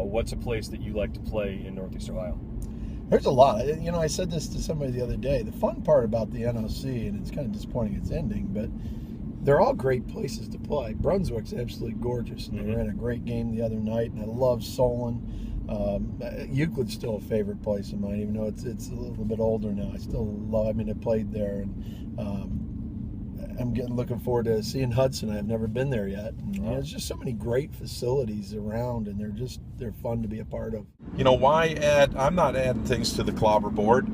what's a place that you like to play in Northeast Ohio? There's a lot. I said this to somebody the other day. The fun part about the NOC, and it's kind of disappointing it's ending, but they're all great places to play. Brunswick's absolutely gorgeous, and they ran a great game the other night, and I love Solon. Euclid's still a favorite place of mine, even though it's a little bit older now. I still love. I mean, I played there, and I'm looking forward to seeing Hudson. I've never been there yet. And, there's just so many great facilities around, and they're fun to be a part of. Why add? I'm not adding things to the clobber board.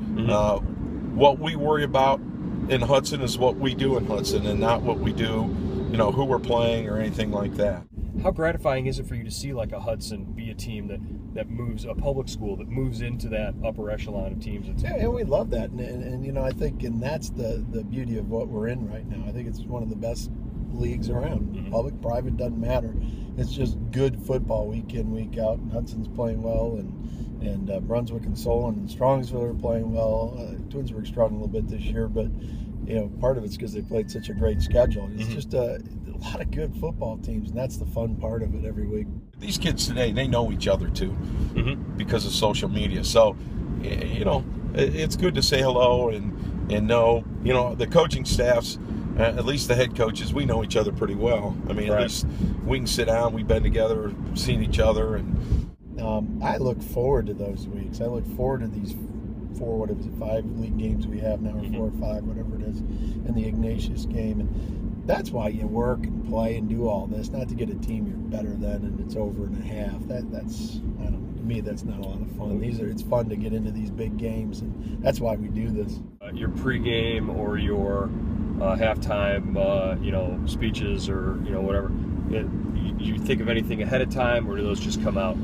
What we worry about in Hudson is what we do in Hudson, and not what we do, who we're playing or anything like that. How gratifying is it for you to see like a Hudson be a team that moves, a public school that moves into that upper echelon of teams? Yeah, we love that, and I think, and that's the beauty of what we're in right now. I think it's one of the best leagues around. Public, private, doesn't matter. It's just good football week in, week out, and Hudson's playing well, and Brunswick and Solon and Strongsville are playing well. Twinsburg's struggling a little bit this year, but part of it's because they played such a great schedule. It's just a lot of good football teams, and that's the fun part of it every week. These kids today, they know each other too, because of social media. So, it's good to say hello and know. The coaching staffs, at least the head coaches, we know each other pretty well. I mean, at least we can sit down, we've been together, seen each other, and I look forward to those weeks. I look forward to these 5 league games we have now, or 4 or 5, whatever it is, and the Ignatius game. And that's why you work and play and do all this, not to get a team you're better than and it's over in a half. That's, I don't know, to me, that's not a lot of fun. It's fun to get into these big games, and that's why we do this. Your pregame or your halftime, speeches or whatever. You think of anything ahead of time, or do those just come out?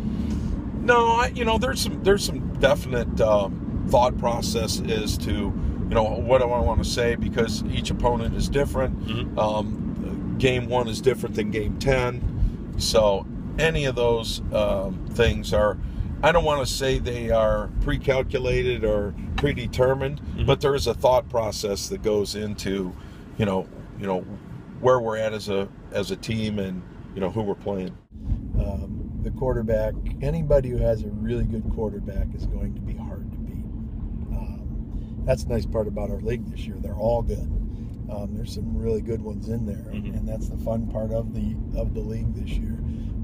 No, there's some definite thought process as to what do I want to say, because each opponent is different. Game 1 is different than game 10, so any of those things are, I don't want to say they are pre-calculated or predetermined, but there is a thought process that goes into where we're at as a team and who we're playing. The quarterback, anybody who has a really good quarterback is going to be hard to beat. That's the nice part about our league this year. They're all good. There's some really good ones in there, and that's the fun part of the league this year.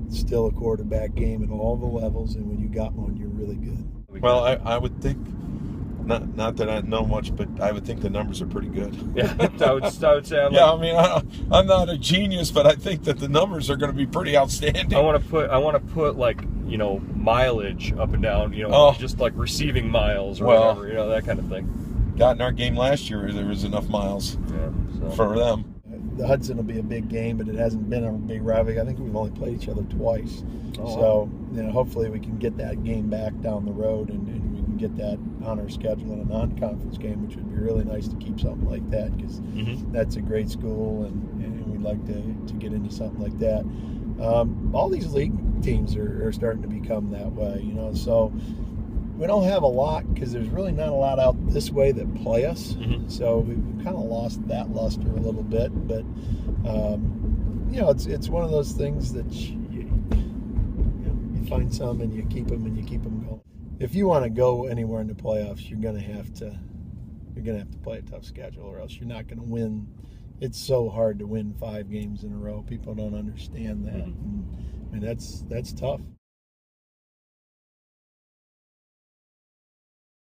It's still a quarterback game at all the levels, and when you got one, you're really good. Well, I would think, not that I know much, but I would think the numbers are pretty good. Yeah, I would say. I'm not a genius, but I think that the numbers are going to be pretty outstanding. I want to put like mileage up and down, just like receiving miles or whatever, that kind of thing. In our game last year, there was enough miles for them. The Hudson will be a big game, but it hasn't been a big rivalry. I think we've only played each other twice. So hopefully we can get that game back down the road, and we can get that on our schedule in a non-conference game, which would be really nice to keep something like that, because that's a great school, and we'd like to get into something like that. All these league teams are starting to become that way, so we don't have a lot, because there's really not a lot out this way that play us. So we've kind of lost that luster a little bit, but it's one of those things that you find some and you keep them going. If you want to go anywhere in the playoffs, you're gonna have to play a tough schedule, or else you're not gonna win. It's so hard to win 5 games in a row. People don't understand that. And that's tough.